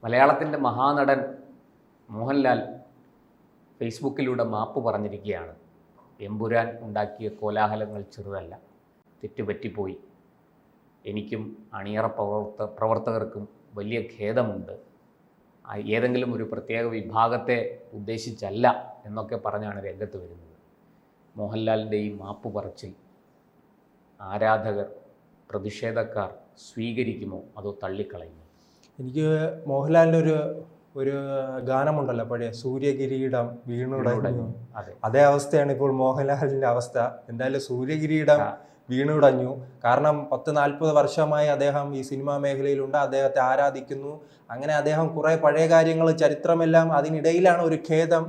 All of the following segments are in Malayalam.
മലയാളത്തിൻ്റെ മഹാനടൻ മോഹൻലാൽ ഫേസ്ബുക്കിലൂടെ മാപ്പ് പറഞ്ഞിരിക്കുകയാണ്. എമ്പുരാൻ ഉണ്ടാക്കിയ കോലാഹലങ്ങൾ ചെറുതല്ല, തെറ്റുപറ്റിപ്പോയി. എനിക്കും അണിയറ പ്രവർത്തകർക്കും വലിയ ഖേദമുണ്ട്. ഏതെങ്കിലും ഒരു പ്രത്യേക വിഭാഗത്തെ ഉദ്ദേശിച്ചല്ല എന്നൊക്കെ പറഞ്ഞാണ് രംഗത്ത് വരുന്നത്. മോഹൻലാലിൻ്റെ ഈ മാപ്പ് പറച്ചിൽ ആരാധകർ, പ്രതിഷേധക്കാർ സ്വീകരിക്കുമോ അതോ തള്ളിക്കളയുമോ? എനിക്ക് മോഹൻലാലിൻ്റെ ഒരു ഗാനമുണ്ടല്ലോ, പഴയ സൂര്യകിരീടം വീണുടഞ്ഞു. അതേ അവസ്ഥയാണ് ഇപ്പോൾ മോഹൻലാലിൻ്റെ അവസ്ഥ. എന്തായാലും സൂര്യകിരീടം വീണുടഞ്ഞു. കാരണം 10-40 വർഷമായി അദ്ദേഹം ഈ സിനിമാ മേഖലയിലുണ്ട്, അദ്ദേഹത്തെ ആരാധിക്കുന്നു. അങ്ങനെ അദ്ദേഹം കുറെ പഴയ കാര്യങ്ങൾ, ചരിത്രമെല്ലാം അതിനിടയിലാണ് ഒരു ഖേദം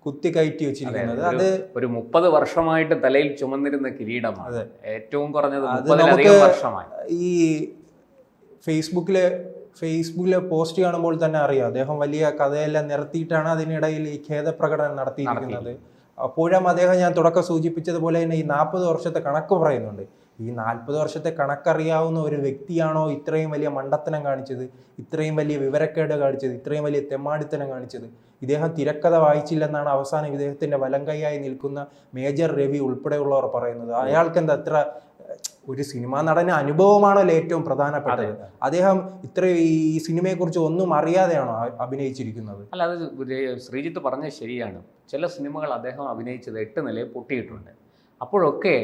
കുത്തിക്കയറ്റി വെച്ചിരിക്കുന്നത്. അത് ഒരു 30 വർഷമായിട്ട് തലയിൽ ചുമന്നിരുന്ന കിരീടമാണ്. ഏറ്റവും കുറഞ്ഞത് 30-ലധികം വർഷമായി. ഈ ഫേസ്ബുക്കിലെ പോസ്റ്റ് കാണുമ്പോൾ തന്നെ അറിയാം, അദ്ദേഹം വലിയ കഥയെല്ലാം നിരത്തിയിട്ടാണ് അതിനിടയിൽ ഈ ഖേദപ്രകടനം നടത്തിയിരിക്കുന്നത്. അപ്പോഴും അദ്ദേഹം, ഞാൻ തുടക്കം സൂചിപ്പിച്ചതുപോലെ തന്നെ, ഈ 40 വർഷത്തെ കണക്ക് പറയുന്നുണ്ട്. ഈ 40 വർഷത്തെ കണക്കറിയാവുന്ന ഒരു വ്യക്തിയാണോ ഇത്രയും വലിയ മണ്ടത്തനം കാണിച്ചത്, ഇത്രയും വലിയ വിവരക്കേട് കാണിച്ചത്, ഇത്രയും വലിയ തെമ്മാടിത്തനം കാണിച്ചത്? ഇദ്ദേഹം തിരക്കഥ വായിച്ചില്ലെന്നാണ് അവസാനം ഇദ്ദേഹത്തിന്റെ വലങ്കൈയായി നിൽക്കുന്ന മേജർ രവി ഉൾപ്പെടെയുള്ളവർ പറയുന്നത്. അയാൾക്ക് എന്താ അത്ര ഒരു സിനിമാ നടന അനുഭവമാണല്ലോ ഏറ്റവും പ്രധാനപ്പെട്ടത്. അദ്ദേഹം ഇത്രയും ഈ സിനിമയെക്കുറിച്ച് ഒന്നും അറിയാതെയാണോ അഭിനയിച്ചിരിക്കുന്നത്? അല്ല, അത് ശ്രീജിത്ത് പറഞ്ഞത് ശരിയാണ്. ചില സിനിമകൾ അദ്ദേഹം അഭിനയിച്ചത് 8 നിലയിൽ പൊട്ടിയിട്ടുണ്ട്. അപ്പോഴൊക്കെ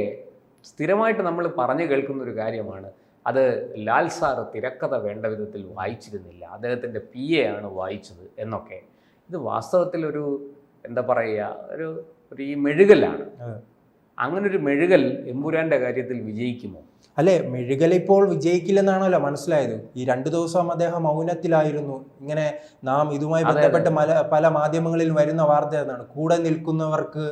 സ്ഥിരമായിട്ട് നമ്മൾ പറഞ്ഞു കേൾക്കുന്ന ഒരു കാര്യമാണ്, അത് ലാൽ സാറ് തിരക്കഥ വേണ്ട വിധത്തിൽ വായിച്ചിരുന്നില്ല, അദ്ദേഹത്തിൻ്റെ PA ആണ് വായിച്ചത് എന്നൊക്കെ. ഇത് വാസ്തവത്തിൽ ഒരു എന്താ പറയുക, ഒരു ഈ മെഴുകലാണ്. അങ്ങനൊരു മെഴുകൽ എമ്പുരാൻ്റെ കാര്യത്തിൽ വിജയിക്കുമോ? അല്ലെ, മെഴുകൽ ഇപ്പോൾ വിജയിക്കില്ലെന്നാണല്ലോ മനസ്സിലായത്. ഈ 2 ദിവസം അദ്ദേഹം മൗനത്തിലായിരുന്നു. ഇങ്ങനെ നാം ഇതുമായി ബന്ധപ്പെട്ട് പല മാധ്യമങ്ങളിലും വരുന്ന വാർത്ത എന്നാണ്, കൂടെ നിൽക്കുന്നവർക്ക്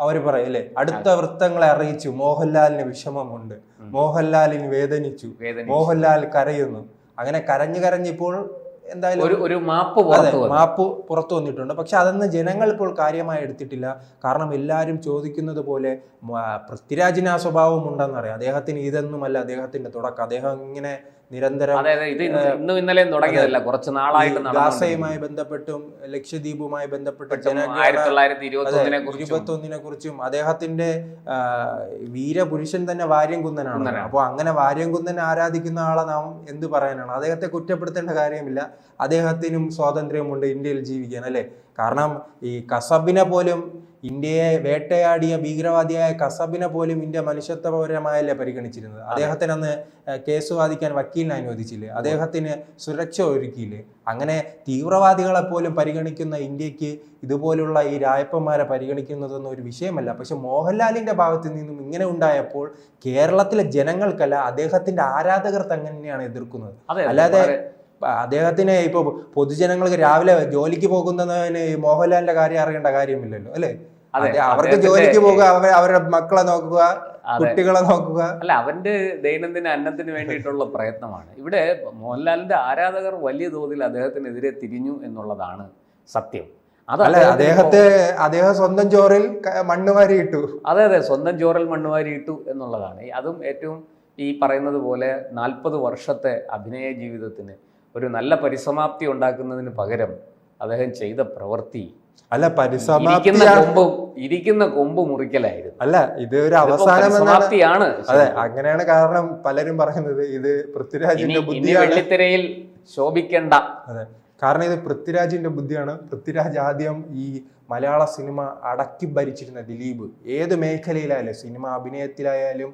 അവർ പറയും അല്ലെ, അടുത്ത വൃത്തങ്ങളെ അറിയിച്ചു മോഹൻലാലിന് വിഷമമുണ്ട്, മോഹൻലാലിന് വേദനിച്ചു, മോഹൻലാൽ കരയുന്നു. അങ്ങനെ കരഞ്ഞിപ്പോൾ എന്തായാലും ഒരു മാപ്പ് പുറത്തു വന്നിട്ടുണ്ട്. പക്ഷെ അതൊന്നും ജനങ്ങൾ ഇപ്പോൾ കാര്യമായി എടുത്തിട്ടില്ല. കാരണം എല്ലാവരും ചോദിക്കുന്നത് പോലെ പൃഥ്വിരാജിന് ആ സ്വഭാവം ഉണ്ടെന്നറിയാം. അദ്ദേഹത്തിന് ഇതൊന്നുമല്ല അദ്ദേഹത്തിന്റെ തുടക്കം. അദ്ദേഹം ഇങ്ങനെ നിരന്തരം ഗാസയുമായി ബന്ധപ്പെട്ടും ലക്ഷദ്വീപുമായി ബന്ധപ്പെട്ടും 2021 കുറിച്ചും അദ്ദേഹത്തിന്റെ വീരപുരുഷൻ തന്നെ വാര്യംകുന്നനാണ്. അപ്പോൾ അങ്ങനെ വാര്യംകുന്നനെ ആരാധിക്കുന്ന ആളെ നാം എന്ത് പറയാനാണ്? അദ്ദേഹത്തെ കുറ്റപ്പെടുത്തേണ്ട കാര്യമില്ല. അദ്ദേഹത്തിനും സ്വാതന്ത്ര്യമുണ്ട് ഇന്ത്യയിൽ ജീവിക്കാൻ, അല്ലെ? കാരണം ഈ കസബിനെ പോലും, ഇന്ത്യയെ വേട്ടയാടിയ ഭീകരവാദിയായ കസബിനെ പോലും ഇന്ത്യ മനുഷ്യത്വപരമായല്ലേ പരിഗണിച്ചിരുന്നത്. അദ്ദേഹത്തിന് അന്ന് കേസ് വാദിക്കാൻ വക്കീലിനെ അനുവദിച്ചില്ലേ, അദ്ദേഹത്തിന് സുരക്ഷ ഒരുക്കിയില്ലേ. അങ്ങനെ തീവ്രവാദികളെ പോലും പരിഗണിക്കുന്ന ഇന്ത്യക്ക് ഇതുപോലുള്ള ഈ രായപ്പന്മാരെ പരിഗണിക്കുന്നതൊന്നും ഒരു വിഷയമല്ല. പക്ഷെ മോഹൻലാലിന്റെ ഭാഗത്ത് നിന്നും ഇങ്ങനെ ഉണ്ടായപ്പോൾ കേരളത്തിലെ ജനങ്ങൾക്കല്ല, അദ്ദേഹത്തിന്റെ ആരാധകർ തന്നെയാണ് എതിർക്കുന്നത്. അല്ലാതെ അദ്ദേഹത്തിന് ഇപ്പൊ പൊതുജനങ്ങൾക്ക് രാവിലെ ജോലിക്ക് പോകുന്നതിന് മോഹൻലാലിന്റെ കാര്യം അറിയേണ്ട കാര്യമില്ലല്ലോ, അല്ലെ? അവർക്ക് ജോലിക്ക് പോകുക, അവരുടെ മക്കളെ നോക്കുക, കുട്ടികളെ നോക്കുക, അല്ല, അവന്റെ ദൈനംദിന അന്നത്തിന് വേണ്ടിയിട്ടുള്ള പ്രയത്നമാണ്. ഇവിടെ മോഹൻലാലിന്റെ ആരാധകർ വലിയ തോതിൽ അദ്ദേഹത്തിനെതിരെ തിരിഞ്ഞു എന്നുള്ളതാണ് സത്യം. അതല്ല, അദ്ദേഹം സ്വന്തം ചോറിൽ മണ്ണ് വാരി ഇട്ടു. അതെ, സ്വന്തം ചോറിൽ മണ്ണ് വാരി ഇട്ടു എന്നുള്ളതാണ്. അതും ഏറ്റവും ഈ പറയുന്നത് പോലെ 40 വർഷത്തെ അഭിനയ ജീവിതത്തിന് ഒരു നല്ല പരിസമാപ്തി ഉണ്ടാക്കുന്നതിന് പകരം അദ്ദേഹം ചെയ്ത പ്രവൃത്തി ഇരിക്കുന്ന കൊമ്പ് മുറിക്കലായിരുന്നു. അല്ല, ഇത് ഒരു അവസാനമാണ്. അതെ, അങ്ങനെയാണ്. കാരണം പലരും പറയുന്നത് ഇത് പൃഥ്വിരാജിന്റെ ബുദ്ധിയാണ്, വെള്ളിത്തിരയിൽ ശോഭിക്കേണ്ട. അതെ, കാരണം ഇത് പൃഥ്വിരാജിന്റെ ബുദ്ധിയാണ്. പൃഥ്വിരാജ് ആദ്യം ഈ മലയാള സിനിമ അടക്കി ഭരിച്ചിരുന്ന ദിലീപ്, ഏത് മേഖലയിലായാലും, സിനിമ അഭിനയത്തിലായാലും,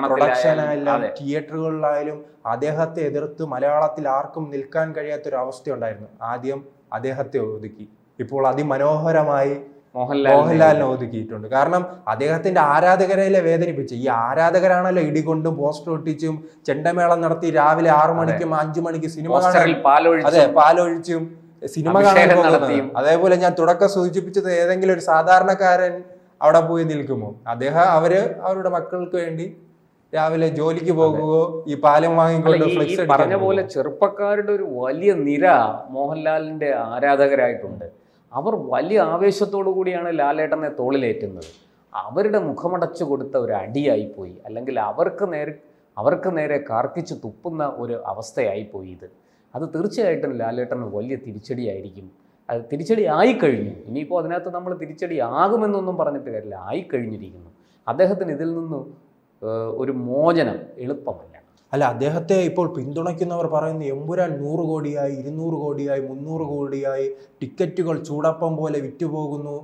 പ്രൊഡക്ഷനായാലും, തിയേറ്ററുകളിലായാലും അദ്ദേഹത്തെ എതിർത്ത് മലയാളത്തിൽ ആർക്കും നിൽക്കാൻ കഴിയാത്തൊരു അവസ്ഥ ഉണ്ടായിരുന്നു. ആദ്യം അദ്ദേഹത്തെ ഒതുക്കി, ഇപ്പോൾ അതിമനോഹരമായി മോഹൻലാലിനെ ഒതുക്കിയിട്ടുണ്ട്. കാരണം അദ്ദേഹത്തിന്റെ ആരാധകരെ വേദനിപ്പിച്ചു. ഈ ആരാധകരാണല്ലോ ഇടികൊണ്ടും പോസ്റ്റർ ഒട്ടിച്ചും ചെണ്ടമേളം നടത്തി രാവിലെ 6 മണിക്കും 5 മണിക്ക് സിനിമ കാണാൻ, അതെ, പാലൊഴിച്ചും സിനിമ കാണാൻ പോകുന്നത്. അതേപോലെ ഞാൻ തുടക്കം സൂചിപ്പിച്ചത്, ഏതെങ്കിലും ഒരു സാധാരണക്കാരൻ അവിടെ പോയി നിൽക്കുമോ? അവരുടെ മക്കൾക്ക് വേണ്ടി രാവിലെ ജോലിക്ക് പോകുകയോ ഈ പാലം വാങ്ങിക്കൊണ്ട് ഫ്ലെക്സ് പറഞ്ഞ പോലെ ചെറുപ്പക്കാരുടെ ഒരു വലിയ നിര മോഹൻലാലിന്റെ ആരാധകരായിട്ടുണ്ട്. അവർ വലിയ ആവേശത്തോടു കൂടിയാണ് ലാലേട്ടനെ തോളിലേറ്റുന്നത്. അവരുടെ മുഖമടച്ചു കൊടുത്ത ഒരു അടിയായിപ്പോയി, അല്ലെങ്കിൽ അവർക്ക് നേരെ കാർക്കിച്ച് തുപ്പുന്ന ഒരു അവസ്ഥയായിപ്പോയി ഇത്. അത് തീർച്ചയായിട്ടും ലാലേട്ടന് വലിയ തിരിച്ചടിയായിരിക്കും. അത് തിരിച്ചടി ആയിക്കഴിഞ്ഞു. ഇനിയിപ്പോൾ അതിനകത്ത് നമ്മൾ തിരിച്ചടി ആകുമെന്നൊന്നും പറഞ്ഞിട്ട് കാര്യമില്ല, ആയിക്കഴിഞ്ഞിരിക്കുന്നു. അദ്ദേഹത്തിന് ഇതിൽ നിന്ന് ഒരു മോചനം എളുപ്പമല്ല. അല്ല, അദ്ദേഹത്തെ ഇപ്പോൾ പിന്തുണയ്ക്കുന്നവർ പറയുന്നു എമ്പുരാൻ 100 കോടിയായി, 200 കോടിയായി, 300 കോടിയായി, ടിക്കറ്റുകൾ ചൂടപ്പം പോലെ വിറ്റുപോകുന്നു,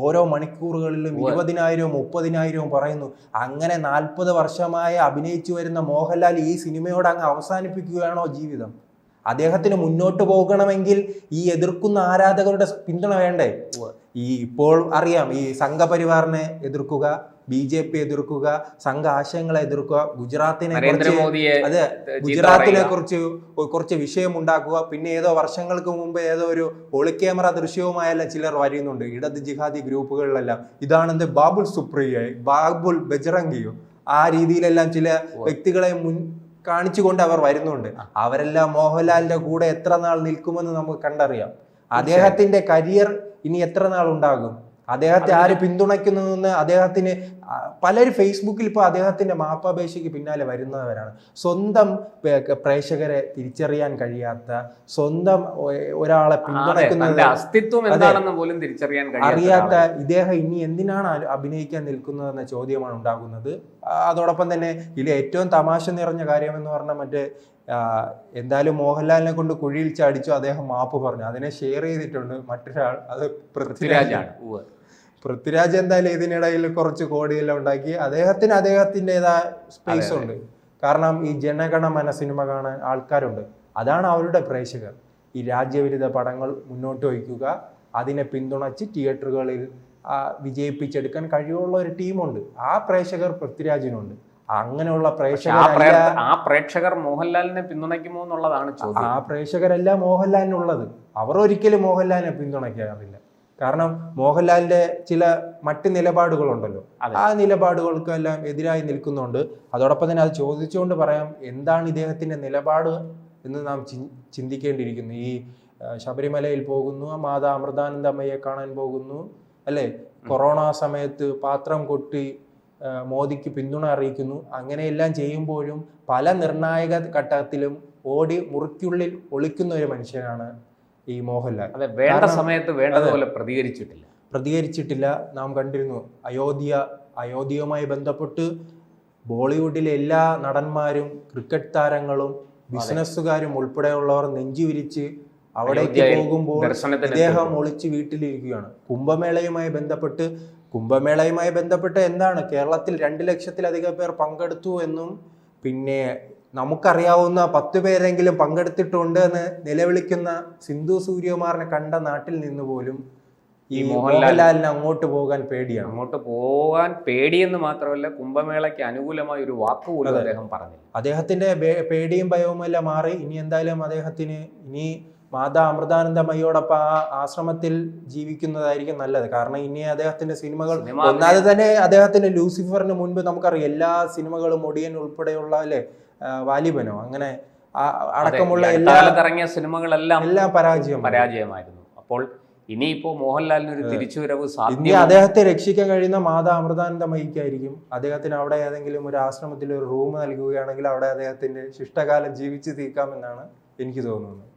ഓരോ മണിക്കൂറുകളിലും 20,000 30,000 പറയുന്നു. അങ്ങനെ 40 വർഷമായി അഭിനയിച്ചു വരുന്ന മോഹൻലാൽ ഈ സിനിമയോട് അങ്ങ് അവസാനിപ്പിക്കുകയാണോ ജീവിതം? അദ്ദേഹത്തിന് മുന്നോട്ട് പോകണമെങ്കിൽ ഈ എതിർക്കുന്ന ആരാധകരുടെ പിന്തുണ വേണ്ടേ? ഈ ഇപ്പോൾ അറിയാം, ഈ സംഘപരിവാറിനെ എതിർക്കുക, BJP എതിർക്കുക, സംഘ ആശയങ്ങളെ എതിർക്കുക, ഗുജറാത്തിനെ കുറിച്ച് കുറച്ച് വിഷയം ഉണ്ടാക്കുക. പിന്നെ ഏതോ വർഷങ്ങൾക്ക് മുമ്പ് ഏതോ ഒരു ഒളിക്യാമറ ദൃശ്യവുമായെല്ലാം ചിലർ വരുന്നുണ്ട് ഇടത് ജിഹാദി ഗ്രൂപ്പുകളിലെല്ലാം. ഇതാണെന്ത് ബാബുൽ സുപ്രിയ, ബാബുൽ ബജ്റംഗിയോ, ആ രീതിയിലെല്ലാം ചില വ്യക്തികളെ കാണിച്ചുകൊണ്ട് അവർ വരുന്നുണ്ട്. അവരെല്ലാം മോഹൻലാലിന്റെ കൂടെ എത്ര നാൾ നിൽക്കുമെന്ന് നമുക്ക് കണ്ടറിയാം. അദ്ദേഹത്തിന്റെ കരിയർ ഇനി എത്ര നാൾ ഉണ്ടാകും? അദ്ദേഹത്തെ ആര് പിന്തുണയ്ക്കുന്നതെന്ന് അദ്ദേഹത്തിന് പലരും ഫേസ്ബുക്കിൽ ഇപ്പോൾ അദ്ദേഹത്തിന്റെ മാപ്പാപേക്ഷയ്ക്ക് പിന്നാലെ വരുന്നവരാണ്. സ്വന്തം പ്രേക്ഷകരെ തിരിച്ചറിയാൻ കഴിയാത്ത, സ്വന്തം ഒരാളെ പിന്തുണയ്ക്കുന്നത് അസ്തിത്വം എന്താണെന്ന് പോലും തിരിച്ചറിയാൻ അറിയാത്ത ഇദ്ദേഹം ഇനി എന്തിനാണ് അഭിനയിക്കാൻ നിൽക്കുന്നതെന്ന ചോദ്യമാണ് ഉണ്ടാകുന്നത്. അതോടൊപ്പം തന്നെ ഇതിൽ ഏറ്റവും തമാശ നിറഞ്ഞ കാര്യം എന്ന് പറഞ്ഞാൽ എന്തായാലും മോഹൻലാലിനെ കൊണ്ട് കുഴിയിൽ ചാടിച്ചു, അദ്ദേഹം മാപ്പ് പറഞ്ഞു. അതിനെ ഷെയർ ചെയ്തിട്ടുണ്ട് മറ്റൊരാൾ, അത് പൃഥ്വിരാജ്. എന്തായാലും ഇതിനിടയിൽ കുറച്ച് കോടിയെല്ലാം ഉണ്ടാക്കി. അദ്ദേഹത്തിൻ്റെതായ സ്പേസ് ഉണ്ട്. കാരണം ഈ ജനഗണമന സിനിമ കാണാൻ ആൾക്കാരുണ്ട്. അതാണ് അവരുടെ പ്രേക്ഷകർ. ഈ രാജ്യവിരുദ്ധ പടങ്ങൾ മുന്നോട്ട് വയ്ക്കുക, അതിനെ പിന്തുണച്ച് തിയേറ്ററുകളിൽ വിജയിപ്പിച്ചെടുക്കാൻ കഴിവുള്ള ഒരു ടീമുണ്ട്. ആ പ്രേക്ഷകർ പൃഥ്വിരാജിനുണ്ട്. അങ്ങനെയുള്ള പ്രേക്ഷകർ മോഹൻലാലിനെ പിന്തുണയ്ക്കുമോ എന്നുള്ളതാണ് ചോദ്യം. ആ പ്രേക്ഷകരല്ല മോഹൻലാലിനുള്ളത്. അവർ ഒരിക്കലും മോഹൻലാലിനെ പിന്തുണയ്ക്കാറില്ല. കാരണം മോഹൻലാലിന്റെ ചില മറ്റ് നിലപാടുകളുണ്ടല്ലോ, ആ നിലപാടുകൾക്കെല്ലാം എതിരായി നിൽക്കുന്നുണ്ട്. അതോടൊപ്പം തന്നെ അത് ചോദിച്ചുകൊണ്ട് പറയാം, എന്താണ് ഇദ്ദേഹത്തിന്റെ നിലപാട് എന്ന് നാം ചിന്തിക്കേണ്ടിയിരിക്കുന്നു. ഈ ശബരിമലയിൽ പോകുന്നു, മാതാ അമൃതാനന്ദമയെ കാണാൻ പോകുന്നു, അല്ലെ? കൊറോണ സമയത്ത് പാത്രം കൊട്ടി മോദിക്ക് പിന്തുണ അറിയിക്കുന്നു. അങ്ങനെയെല്ലാം ചെയ്യുമ്പോഴും പല നിർണായക ഘട്ടത്തിലും ഓടി മുറിക്കുള്ളിൽ ഒളിക്കുന്ന ഒരു മനുഷ്യനാണ് ഈ മോഹൻലാൽ. വേണ്ട സമയത്ത് വേണ്ടതുപോലെ പ്രതികരിച്ചിട്ടില്ല. നാം കണ്ടിരുന്നു അയോധ്യയുമായി ബന്ധപ്പെട്ട് ബോളിവുഡിലെ എല്ലാ നടന്മാരും, ക്രിക്കറ്റ് താരങ്ങളും, ബിസിനസ്സുകാരും ഉൾപ്പെടെയുള്ളവർ നെഞ്ചുവിരിച്ച് അവിടേക്ക് പോകുമ്പോൾ ഇദ്ദേഹം ഒളിച്ച് വീട്ടിലിരിക്കുകയാണ്. കുംഭമേളയുമായി ബന്ധപ്പെട്ട് എന്താണ്, കേരളത്തിൽ 2 ലക്ഷത്തിലധികം പേർ പങ്കെടുത്തു എന്നും, പിന്നെ നമുക്കറിയാവുന്ന 10 പേരെങ്കിലും പങ്കെടുത്തിട്ടുണ്ട് എന്ന് നിലവിളിക്കുന്ന സിന്ധു സൂര്യകുമാറിനെ കണ്ട നാട്ടിൽ നിന്ന് പോലും ഈ മോഹൻലാലിന് അങ്ങോട്ട് പോകാൻ പേടിയാണ്. അങ്ങോട്ട് പോകാൻ പേടിയെന്ന് മാത്രമല്ല, കുംഭമേളയ്ക്ക് അനുകൂലമായ ഒരു വാക്കുപോലും അദ്ദേഹം പറഞ്ഞില്ല. അദ്ദേഹത്തിന്റെ പേടിയും ഭയവും എല്ലാം മാറി. ഇനി എന്തായാലും അദ്ദേഹത്തിന് ഇനി മാതാ അമൃതാനന്ദമയോടൊപ്പം ആ ആശ്രമത്തിൽ ജീവിക്കുന്നതായിരിക്കും നല്ലത്. കാരണം ഇനി അദ്ദേഹത്തിന്റെ സിനിമകൾ ഒന്നാമത് തന്നെ അദ്ദേഹത്തിന്റെ ലൂസിഫറിന് മുൻപ് നമുക്കറിയാം എല്ലാ സിനിമകളും ഒടിയൻ ഉൾപ്പെടെയുള്ള, അല്ലെ, വാലിബനോ അങ്ങനെ അടക്കമുള്ള ഇറങ്ങിയ സിനിമകളെല്ലാം പരാജയമായിരുന്നു. അപ്പോൾ ഇനിയിപ്പോ മോഹൻലാലിന് ഒരു തിരിച്ചുവരവ് സാധ്യത. അദ്ദേഹത്തെ രക്ഷിക്കാൻ കഴിയുന്ന മാതാ അമൃതാനന്ദമയിക്കായിരിക്കും. അദ്ദേഹത്തിന് അവിടെ ഏതെങ്കിലും ഒരു ആശ്രമത്തിൽ ഒരു റൂം നൽകുകയാണെങ്കിൽ അവിടെ അദ്ദേഹത്തിന്റെ ശിഷ്ടകാലം ജീവിച്ചു തീർക്കാമെന്നാണ് എനിക്ക് തോന്നുന്നത്.